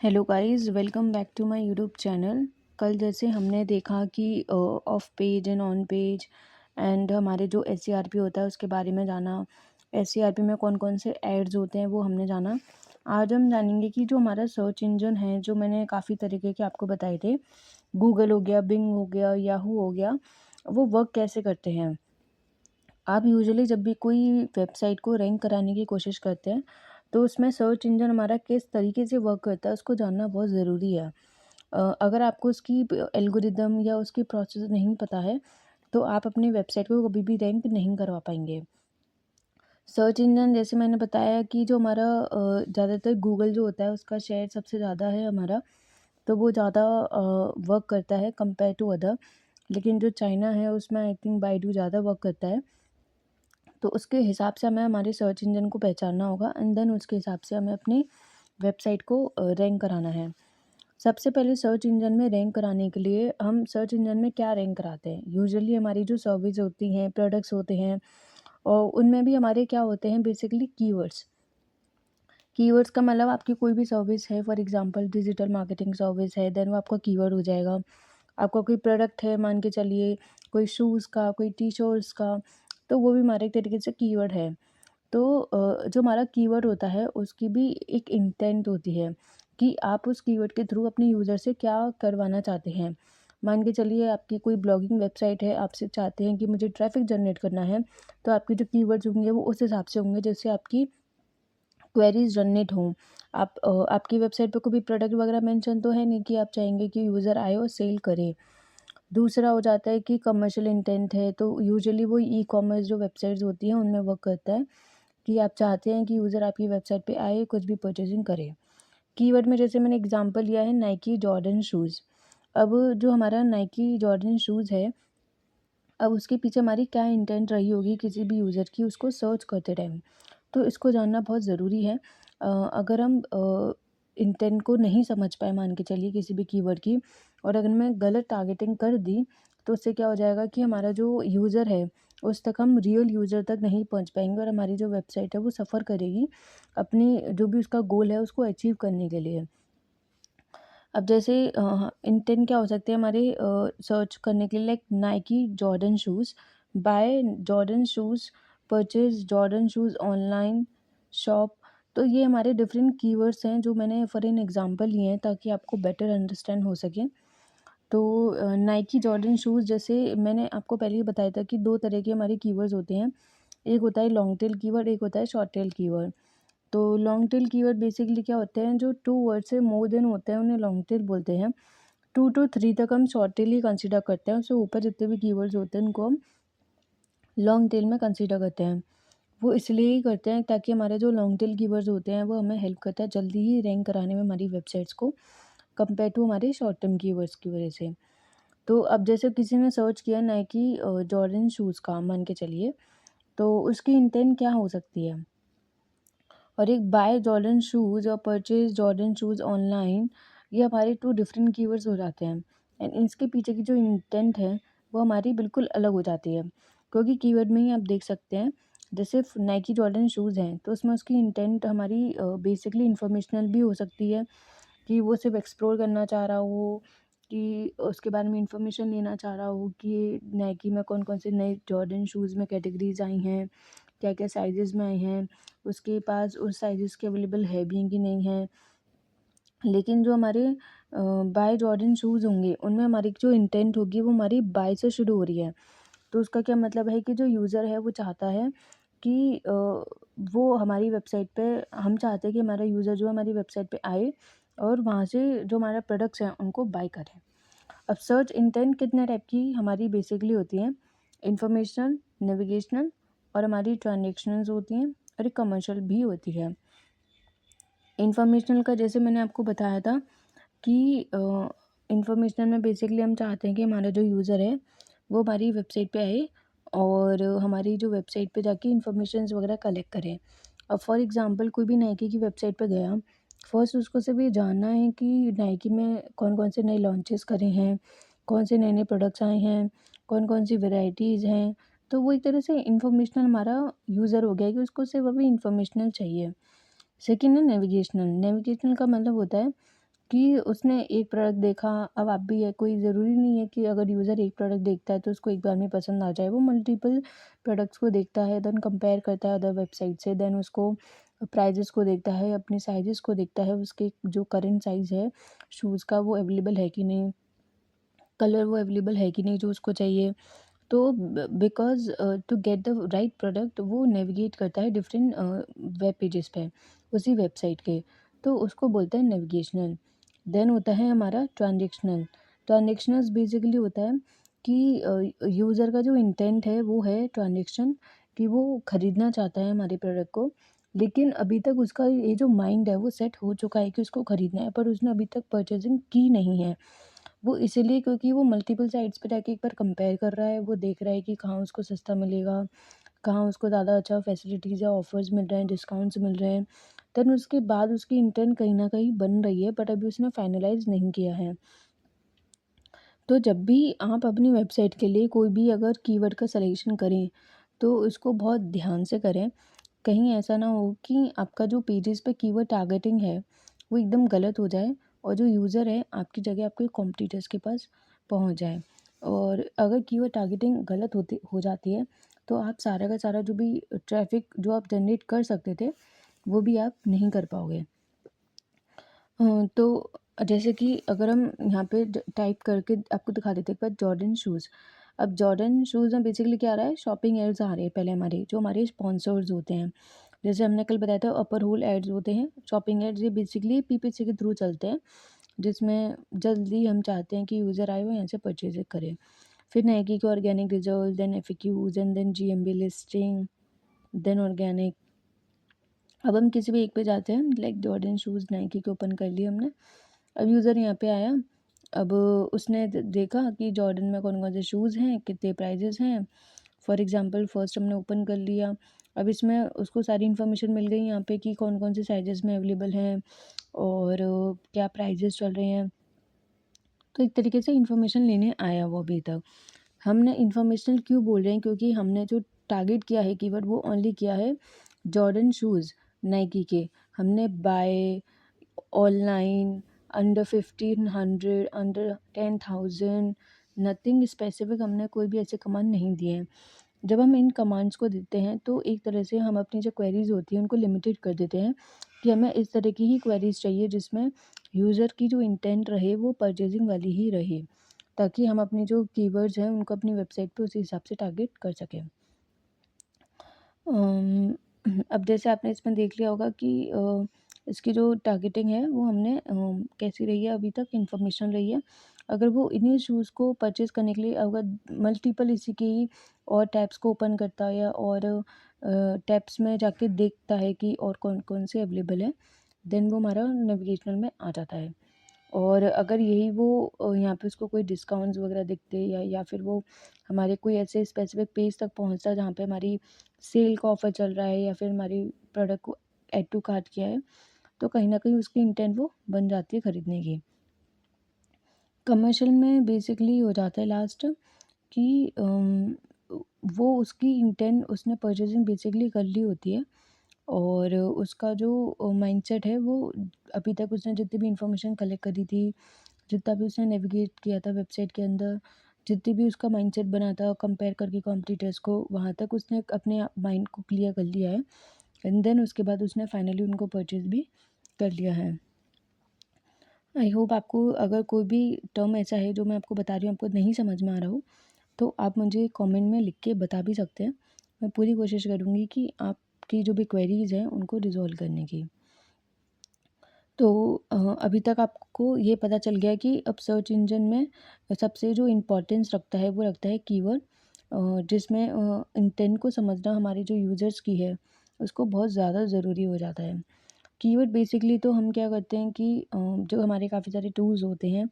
Hello guys, welcome back to my YouTube channel. कल जैसे हमने देखा कि off page and on page and हमारे जो एससीआरपी होता है उसके बारे में जाना। एससीआरपी में कौन कौन से एड्स होते हैं वो हमने जाना। आज हम जानेंगे कि जो हमारा सर्च इंजन है, जो मैंने काफ़ी तरीके के आपको बताए थे, गूगल हो गया, बिंग हो गया, याहू हो गया, वो वर्क कैसे करते हैं। आप यूजुअली जब भी कोई वेबसाइट को रैंक कराने की कोशिश करते हैं तो उसमें सर्च इंजन हमारा किस तरीके से वर्क करता है उसको जानना बहुत ज़रूरी है। अगर आपको उसकी एल्गोरिदम या उसकी प्रोसेस नहीं पता है तो आप अपनी वेबसाइट को कभी भी रैंक नहीं करवा पाएंगे। सर्च इंजन जैसे मैंने बताया कि जो हमारा ज़्यादातर गूगल जो होता है उसका शेयर सबसे ज़्यादा है हमारा, तो वो ज़्यादा वर्क करता है कंपेयर टू अदर। लेकिन जो चाइना है उसमें आई थिंक बाइडू ज़्यादा वर्क करता है। तो उसके हिसाब से हमें हमारे सर्च इंजन को पहचानना होगा एंड देन उसके हिसाब से हमें अपनी वेबसाइट को रैंक कराना है। सबसे पहले सर्च इंजन में रैंक कराने के लिए हम सर्च इंजन में क्या रैंक कराते हैं, यूजुअली हमारी जो सर्विस होती हैं, प्रोडक्ट्स होते हैं, और उनमें भी हमारे क्या होते हैं बेसिकली कीवर्ड्स। कीवर्ड्स का मतलब आपकी कोई भी सर्विस है, for example digital marketing service है, देन वो आपका कीवर्ड हो जाएगा। आपका कोई प्रोडक्ट है, मान के चलिए कोई शूज़ का, कोई टी शर्ट्स का, तो वो भी हमारे एक तरीके से कीवर्ड है। तो जो हमारा कीवर्ड होता है उसकी भी एक इंटेंट होती है कि आप उस कीवर्ड के थ्रू अपने यूज़र से क्या करवाना चाहते हैं। मान के चलिए आपकी कोई ब्लॉगिंग वेबसाइट है, आपसे चाहते हैं कि मुझे ट्रैफिक जनरेट करना है, तो आपके जो कीवर्ड्स होंगे वो उस हिसाब से होंगे जिससे आपकी क्वेरीज जनरेट हों। आपकी वेबसाइट पे कोई भी प्रोडक्ट वगैरह मेंशन तो है नहीं कि आप चाहेंगे कि यूज़र आए और सेल करे। दूसरा हो जाता है कि कमर्शियल इंटेंट है, तो यूजुअली वो ई कॉमर्स जो वेबसाइट्स होती हैं उनमें वर्क करता है कि आप चाहते हैं कि यूज़र आपकी वेबसाइट पे आए, कुछ भी परचेजिंग करे। कीवर्ड में जैसे मैंने एग्जांपल लिया है नाइकी जॉर्डन शूज़। अब जो हमारा नाइकी जॉर्डन शूज़ है, अब उसके पीछे हमारी क्या इंटेंट रही होगी किसी भी यूज़र की उसको सर्च करते टाइम, तो इसको जानना बहुत ज़रूरी है। अगर हम इंटेंट को नहीं समझ पाए, मान के चलिए किसी भी कीवर्ड की, और अगर मैं गलत टारगेटिंग कर दी, तो उससे क्या हो जाएगा कि हमारा जो यूज़र है उस तक हम रियल यूज़र तक नहीं पहुंच पाएंगे और हमारी जो वेबसाइट है वो सफ़र करेगी अपनी जो भी उसका गोल है उसको अचीव करने के लिए। अब जैसे इंटेंट क्या हो सकते हैं हमारे सर्च करने के लिए, like Nike Jordan shoes, bye Jordan shoes, purchase Jordan shoes online shop. तो ये हमारे डिफरेंट कीवर्ड्स हैं जो मैंने फॉर एन एग्जांपल लिए हैं ताकि आपको बेटर अंडरस्टैंड हो सके। तो नाइकी जॉर्डन शूज़ जैसे मैंने आपको पहले ही बताया था कि दो तरह के हमारे कीवर्ड्स होते हैं। एक होता है लॉन्ग टेल कीवर्ड, एक होता है शॉर्ट टेल कीवर्ड। तो लॉन्ग टेल कीवर्ड बेसिकली क्या होते हैं, जो 2 वर्ड से मोर देन होते हैं उन्हें लॉन्ग टेल बोलते हैं। 2 टू 3 तक हम शॉर्ट टेल ही कंसीडर करते हैं, उससे ऊपर जितने भी कीवर्ड्स होते हैं उनको हम लॉन्ग टेल में कंसीडर करते हैं। वो इसलिए ही करते हैं ताकि हमारे जो लॉन्ग टेल कीवर्ड्स होते हैं वो हमें हेल्प करता है जल्दी ही रैंक कराने में हमारी वेबसाइट्स को, कंपेयर टू हमारे शॉर्ट टर्म कीवर्ड्स की वजह से। तो अब जैसे किसी ने सर्च किया नाइकी जॉर्डन शूज़ का, मान के चलिए, तो उसकी इंटेंट क्या हो सकती है। और एक बाय जॉर्डन शूज़ और परचेज जॉर्डन शूज़ ऑनलाइन, ये हमारे 2 डिफरेंट कीवर्ड्स हो जाते हैं एंड इसके पीछे की जो इंटेंट है वो हमारी बिल्कुल अलग हो जाती है। क्योंकि कीवर्ड में ही आप देख सकते हैं, जैसे नाइकी जॉर्डन शूज़ हैं तो उसमें उसकी इंटेंट हमारी बेसिकली इंफॉर्मेशनल भी हो सकती है कि वो सिर्फ एक्सप्लोर करना चाह रहा हो, कि उसके बारे में इंफॉर्मेशन लेना चाह रहा हो कि नाइकी में कौन कौन से नए जॉर्डन शूज़ में कैटेगरीज आई हैं, क्या क्या साइजेज़ में आए हैं, उसके पास उस साइज़ेस के अवेलेबल है भी हैं कि नहीं है। लेकिन जो हमारे बाय जॉर्डन शूज़ होंगे उनमें हमारी जो इंटेंट होगी वो हमारी बाय से शुरू हो रही है। तो उसका क्या मतलब है कि जो यूज़र है वो चाहता है कि वो हमारी वेबसाइट पे, हम चाहते हैं कि हमारा यूज़र जो है हमारी वेबसाइट पे आए और वहाँ से जो हमारा प्रोडक्ट्स हैं उनको बाय करें। अब सर्च इंटेंट कितने टाइप की हमारी बेसिकली होती हैं, इंफॉर्मेशनल, नेविगेशनल और हमारी ट्रांजैक्शनल्स होती हैं, और एक कमर्शियल भी होती है। इंफॉर्मेशनल का जैसे मैंने आपको बताया था कि इंफॉर्मेशनल में बेसिकली हम चाहते हैं कि हमारा जो यूज़र है वो हमारी वेबसाइट पे आए और हमारी जो वेबसाइट पे जाके इंफॉर्मेशंस वगैरह कलेक्ट करें। अब फॉर एग्जांपल कोई भी नाइकी की वेबसाइट पे गया, फर्स्ट उसको सिर्फ ये जानना है कि नाइकी में कौन कौन से नए लॉन्चेस करे हैं, कौन से नए नए प्रोडक्ट्स आए हैं, कौन कौन सी वेराइटीज़ हैं। तो वो एक तरह से इंफॉर्मेशनल हमारा यूज़र हो गया कि उसको सिर्फ अभी इंफॉर्मेशनल चाहिए। सेकेंड है नेविगेशनल। नेविगेशनल का मतलब होता है कि उसने एक प्रोडक्ट देखा, अब आप भी है, कोई ज़रूरी नहीं है कि अगर यूज़र एक प्रोडक्ट देखता है तो उसको एक बार में पसंद आ जाए। वो मल्टीपल प्रोडक्ट्स को देखता है, देन कंपेयर करता है अदर वेबसाइट से, देन उसको प्राइजेज़ को देखता है, अपने साइज़ेज़ को देखता है, उसके जो करंट साइज़ है शूज़ का वो अवेलेबल है कि नहीं, कलर वो अवेलेबल है कि नहीं जो उसको चाहिए। तो because to get the right product वो नेविगेट करता है डिफरेंट वेब पेजेस पे, उसी वेबसाइट के, तो उसको बोलते हैं नेविगेशनल। देन होता है हमारा ट्रांजैक्शनल। ट्रांजैक्शनल्स बेसिकली होता है कि यूज़र का जो इंटेंट है वो है ट्रांजैक्शन, कि वो ख़रीदना चाहता है हमारे प्रोडक्ट को, लेकिन अभी तक उसका ये जो माइंड है वो सेट हो चुका है कि उसको ख़रीदना है, पर उसने अभी तक परचेजिंग की नहीं है। वो इसीलिए क्योंकि वो मल्टीपल साइट्स पे जाके एक बार कंपेयर कर रहा है, वो देख रहा है कि कहाँ उसको सस्ता मिलेगा, कहाँ उसको ज़्यादा अच्छा फैसिलिटीज़ या ऑफ़र्स मिल रहे हैं, डिस्काउंट्स मिल रहे हैं। देन उसके बाद उसकी इंटेंट कहीं न कहीं बन रही है, बट अभी उसने फाइनलाइज़ नहीं किया है। तो जब भी आप अपनी वेबसाइट के लिए कोई भी अगर कीवर्ड का सिलेक्शन करें, तो उसको बहुत ध्यान से करें। कहीं ऐसा ना हो कि आपका जो पेजेस पे कीवर्ड टारगेटिंग है, वो एकदम गलत हो जाए और जो यूज़र है आपकी जगह आपके कॉम्पिटिटर्स के पास पहुँच जाए। और अगर कीवर्ड टारगेटिंग गलत होती हो जाती है, तो आप सारा का सारा जो भी ट्रैफ़िक जो आप जनरेट कर सकते थे, वो भी आप नहीं कर पाओगे। तो जैसे कि अगर हम यहाँ पे टाइप करके आपको दिखा देते हैं एक बार जॉर्डन शूज़। अब जॉर्डन शूज़ में बेसिकली क्या आ रहा है, शॉपिंग एड्स आ रहे हैं पहले हमारे, जो हमारे स्पॉन्सर्स होते हैं। जैसे हमने कल बताया था अपर होल एड्स होते हैं, शॉपिंग एड्स ये बेसिकली पीपीसी के थ्रू चलते हैं, जिसमें जल्दी हम चाहते हैं कि यूज़र आए वो यहाँ से परचेज़ करें। फिर नाइकी के organic result, then FAQs and then GMB listing, then organic. अब हम किसी भी एक पे जाते हैं, लाइक जॉर्डन शूज़ नाइकी के ओपन कर लिए हमने। अब यूज़र यहाँ पे आया, अब उसने देखा कि जॉर्डन में कौन कौन से शूज़ हैं, कितने प्राइजेस हैं। फॉर एग्जांपल फर्स्ट हमने ओपन कर लिया। अब इसमें उसको सारी इन्फॉर्मेशन मिल गई यहाँ पे कि कौन कौन से साइजेस में अवेलेबल हैं और क्या प्राइजेस चल रहे हैं। तो एक तरीके से इन्फॉर्मेशन लेने आया वो अभी तक। हमने इन्फॉर्मेशनल क्यों बोल रहे हैं, क्योंकि हमने जो टारगेट किया है कीवर्ड वो ओनली किया है जॉर्डन शूज़ नाइकी के। हमने buy online, under 1500, under 10,000, nothing specific, हमने कोई भी ऐसे कमांड नहीं दिए हैं। जब हम इन कमांड्स को देते हैं तो एक तरह से हम अपनी जो क्वेरीज़ होती हैं उनको लिमिटेड कर देते हैं, कि हमें इस तरह की ही क्वेरीज़ चाहिए जिसमें यूज़र की जो इंटेंट रहे वो परचेजिंग वाली ही रहे, ताकि हम अपनी जो कीवर्ड्स हैं उनको अपनी वेबसाइट पे उसी हिसाब से टारगेट कर सकें। अम, अब जैसे आपने इसमें देख लिया होगा कि इसकी जो टारगेटिंग है वो हमने कैसी रही है, अभी तक इन्फॉर्मेशन रही है। अगर वो इन्हीं शूज़ को परचेज़ करने के लिए अगर मल्टीपल इसी की ही और टैब्स को ओपन करता है या और टैब्स में जाके देखता है कि और कौन-कौन से अवेलेबल हैं, देन वो हमारा नेविगेशनल में आ जाता है। और अगर यही वो यहाँ पे उसको कोई डिस्काउंट्स वगैरह दिखते या फिर वो हमारे कोई ऐसे स्पेसिफिक पेज तक पहुँचता है जहाँ पे हमारी सेल का ऑफ़र चल रहा है या फिर हमारी प्रोडक्ट को ऐड टू कार्ट किया है, तो कहीं न कहीं उसकी इंटेंट वो बन जाती है खरीदने की। कमर्शियल में बेसिकली हो जाता है लास्ट कि वो उसकी इंटेंट उसने परचेज़िंग बेसिकली कर ली होती है और उसका जो माइंडसेट है वो अभी तक उसने जितनी भी इन्फॉर्मेशन कलेक्ट करी थी, जितना भी उसने नेविगेट किया था वेबसाइट के अंदर, जितनी भी उसका माइंडसेट बना था कंपेयर करके कॉम्पिटिटर्स को, वहाँ तक उसने अपने माइंड को क्लियर कर लिया है एंड देन उसके बाद उसने फाइनली उनको परचेज़ भी कर लिया है। आई होप आपको अगर कोई भी टर्म ऐसा है जो मैं आपको बता रही हूँ आपको नहीं समझ में आ रहा हो, तो आप मुझे कमेंट में लिख के बता भी सकते हैं। मैं पूरी कोशिश करूँगी कि आपकी जो भी क्वेरीज़ हैं उनको रिज़ॉल्व करने की। तो अभी तक आपको ये पता चल गया कि अब सर्च इंजन में सबसे जो इम्पोर्टेंस रखता है वो रखता है कीवर्ड, जिसमें इंटेंट को समझना हमारे जो यूज़र्स की है उसको बहुत ज़्यादा ज़रूरी हो जाता है। कीवर्ड बेसिकली तो हम क्या करते हैं कि जो हमारे काफ़ी सारे टूल्स होते हैं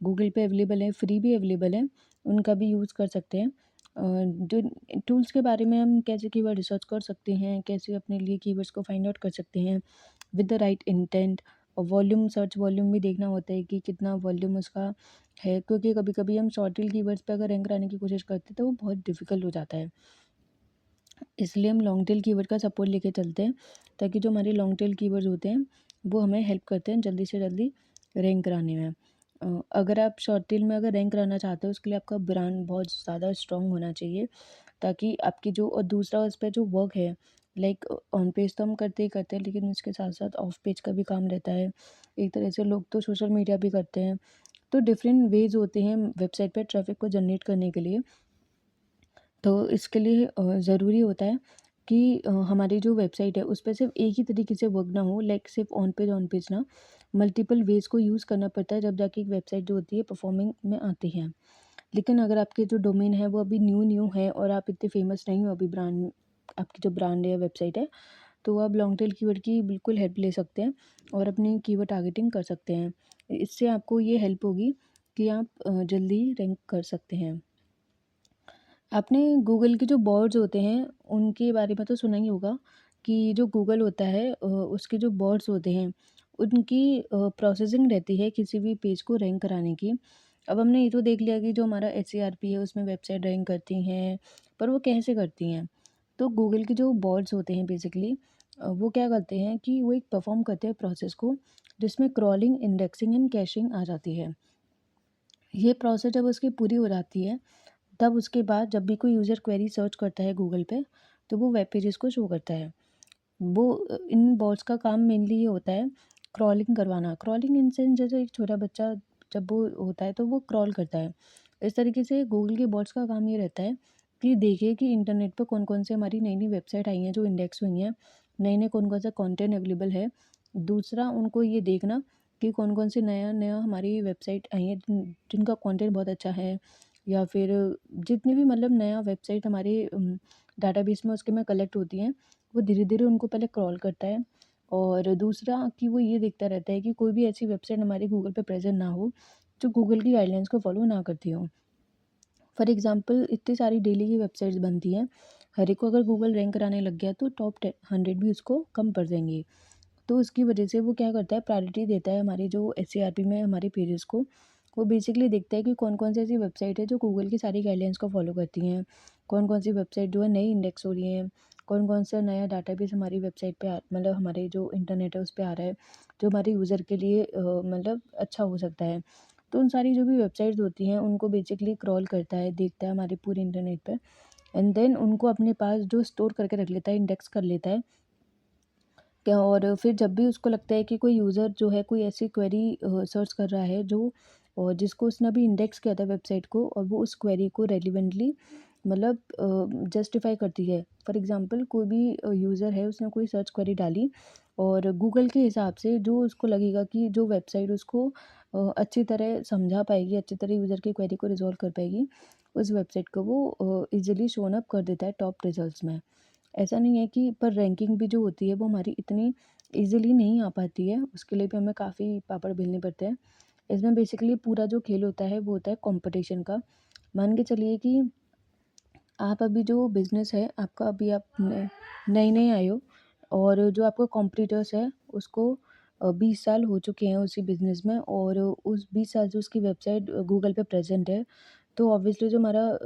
गूगल पे अवेलेबल है, फ्री भी अवेलेबल है, उनका भी यूज़ कर सकते हैं। जो टूल्स के बारे में हम कैसे कीवर्ड रिसर्च कर सकते हैं, कैसे अपने लिए कीवर्ड्स को फाइंड आउट कर सकते हैं विद द राइट इंटेंट। और वॉल्यूम, सर्च वॉल्यूम भी देखना होता है कि कितना वॉल्यूम उसका है, क्योंकि कभी कभी हम शॉर्ट टेल कीवर्ड्स पे अगर रैंक कराने की कोशिश करते हैं तो वो बहुत डिफ़िकल्ट हो जाता है। इसलिए हम लॉन्ग टेल कीवर्ड का सपोर्ट लेके चलते हैं, ताकि जो हमारे लॉन्ग टेल कीवर्ड्स होते हैं वो हमें हेल्प करते हैं जल्दी से जल्दी रैंक कराने में। अगर आप शॉर्ट टेल में अगर रैंक कराना चाहते हो उसके लिए आपका ब्रांड बहुत ज़्यादा स्ट्रॉन्ग होना चाहिए, ताकि आपकी जो और दूसरा उस पे जो वर्क है, लाइक ऑन पेज तो हम करते ही करते हैं, लेकिन उसके साथ साथ ऑफ पेज का भी काम रहता है। एक तरह से लोग तो सोशल मीडिया भी करते हैं, तो डिफरेंट वेज होते हैं वेबसाइट पे ट्रैफिक को जनरेट करने के लिए। तो इसके लिए ज़रूरी होता है कि हमारी जो वेबसाइट है उस पे सिर्फ एक ही तरीके से वर्क ना हो, लाइक सिर्फ ऑन पेज ना, मल्टीपल वेज को यूज़ करना पड़ता है, जब जाके एक वेबसाइट जो होती है परफॉर्मिंग में आती है। लेकिन अगर आपके जो डोमेन है वो अभी न्यू न्यू है और आप इतने फेमस नहीं हो अभी, ब्रांड आपकी जो ब्रांड है या वेबसाइट है, तो आप लॉन्ग टेल कीवर्ड की बिल्कुल हेल्प ले सकते हैं और अपनी कीवर्ड टारगेटिंग कर सकते हैं। इससे आपको ये हेल्प होगी कि आप जल्दी रैंक कर सकते हैं। आपने गूगल के जो बॉट्स होते हैं उनके बारे में तो सुना ही होगा कि जो गूगल होता है उसके जो बॉट्स होते हैं उनकी प्रोसेसिंग रहती है किसी भी पेज को रैंक कराने की। अब हमने ये तो देख लिया कि जो हमारा एसईआरपी है उसमें वेबसाइट रैंक करती हैं, पर वो कैसे करती हैं? तो गूगल के जो बॉट्स होते हैं बेसिकली वो क्या करते हैं कि वो एक परफॉर्म करते हैं प्रोसेस को, जिसमें क्रॉलिंग, इंडेक्सिंग एंड कैशिंग आ जाती है। ये प्रोसेस जब उसकी पूरी हो जाती है, तब उसके बाद जब भी कोई यूज़र क्वेरी सर्च करता है गूगल पे, तो वो वेब पेजेस को शो करता है। वो इन बॉट्स का काम मेनली ये होता है क्रॉलिंग करवाना। क्रॉलिंग इन सेंस जैसे एक छोटा बच्चा जब वो होता है तो वो क्रॉल करता है। इस तरीके से गूगल के बॉट्स का काम ये रहता है कि देखे कि इंटरनेट पे कौन-कौन से हमारी नई-नई वेबसाइट आई हैं जो इंडेक्स हुई हैं, नए-नए कौन-कौन सा कंटेंट अवेलेबल है। दूसरा उनको ये देखना कि कौन-कौन से नया-नया हमारी वेबसाइट आई हैं जिनका कंटेंट बहुत अच्छा है, या फिर जितनी भी मतलब नया वेबसाइट हमारे डाटाबेस में उसके में कलेक्ट होती हैं, वो धीरे-धीरे उनको पहले क्रॉल करता है। और दूसरा कि वो ये देखता रहता है कि कोई भी ऐसी वेबसाइट हमारे गूगल पे प्रेज़ेंट ना हो, जो गूगल की गाइडलाइंस को फ़ॉलो ना करती हो। फॉर एग्ज़ाम्पल इतनी सारी डेली की वेबसाइट्स बनती हैं, हर एक को अगर गूगल रैंक कराने लग गया तो टॉप 100 भी उसको कम पड़ जाएँगे। तो उसकी वजह से वो क्या करता है, प्रायोरिटी देता है हमारे जो एसईआरपी में हमारे पेजेस को। वो बेसिकली देखता है कि कौन-कौन सी ऐसी वेबसाइट है जो गूगल की सारी गाइडलाइंस को फ़ॉलो करती हैं। कौन-कौन सी वेबसाइट जो है नई इंडेक्स हो रही हैं, कौन-कौन सा नया डाटाबेस हमारी वेबसाइट पे मतलब हमारे जो इंटरनेट है उस पे आ रहा है, जो हमारे यूज़र के लिए मतलब अच्छा हो सकता है। तो उन सारी जो भी वेबसाइट्स होती हैं उनको बेसिकली क्रॉल करता है, देखता है हमारे पूरे इंटरनेट पे, एंड देन उनको अपने पास जो स्टोर करके रख लेता है, इंडेक्स कर लेता है। क्या और फिर जब भी उसको लगता है कि कोई यूज़र जो है कोई ऐसी क्वेरी सर्च कर रहा है जो जिसको उसने अभी इंडेक्स किया था वेबसाइट को, और वो उस क्वेरी को रेलिवेंटली मतलब जस्टिफाई करती है। फॉर एग्ज़ाम्पल कोई भी यूज़र है उसने कोई सर्च क्वेरी डाली, और गूगल के हिसाब से जो उसको लगेगा कि जो वेबसाइट उसको अच्छी तरह समझा पाएगी, अच्छी तरह यूज़र की क्वेरी को रिज़ॉल्व कर पाएगी, उस वेबसाइट को वो ईज़िली शोन अप कर देता है टॉप रिज़ल्ट्स में। ऐसा नहीं है कि पर रैंकिंग भी जो होती है वो हमारी इतनी ईज़िली नहीं आ पाती है, उसके लिए भी हमें काफ़ी पापड़ बेलने पड़ते हैं। इसमें बेसिकली पूरा जो खेल होता है वो होता है कॉम्पिटिशन का। मान के चलिए कि आप अभी जो बिज़नेस है आपका, अभी आप नए-नए आए हो, और जो आपका कॉम्पिटिटर्स है उसको 20 साल हो चुके हैं उसी बिज़नेस में, और उस 20 साल से उसकी वेबसाइट गूगल पे प्रेज़ेंट है। तो ऑब्वियसली जो हमारा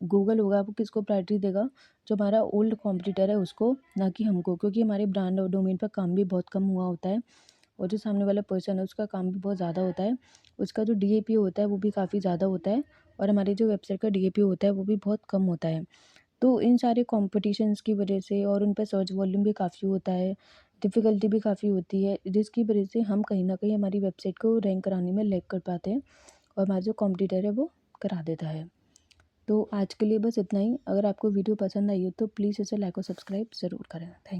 गूगल होगा वो किसको प्रायोरिटी देगा? जो हमारा ओल्ड कॉम्पिटिटर है उसको, ना कि हमको, क्योंकि हमारे ब्रांड और डोमेन पर काम भी बहुत कम हुआ होता है, और जो सामने वाला पर्सन है उसका काम भी बहुत ज़्यादा होता है। उसका जो डीएपी होता है वो भी काफ़ी ज़्यादा होता है, और हमारी जो वेबसाइट का डीएपी होता है वो भी बहुत कम होता है। तो इन सारे कॉम्पिटिशन्स की वजह से, और उन पे सर्च वॉल्यूम भी काफ़ी होता है, डिफ़िकल्टी भी काफ़ी होती है, जिसकी वजह से हम कहीं न कहीं हमारी वेबसाइट को रैंक कराने में लैग कर पाते हैं, और हमारा जो कॉम्पिटिटर है वो करा देता है। तो आज के लिए बस इतना ही। अगर आपको वीडियो पसंद आई हो तो प्लीज़ इसे लाइक और सब्सक्राइब ज़रूर करें। थैंक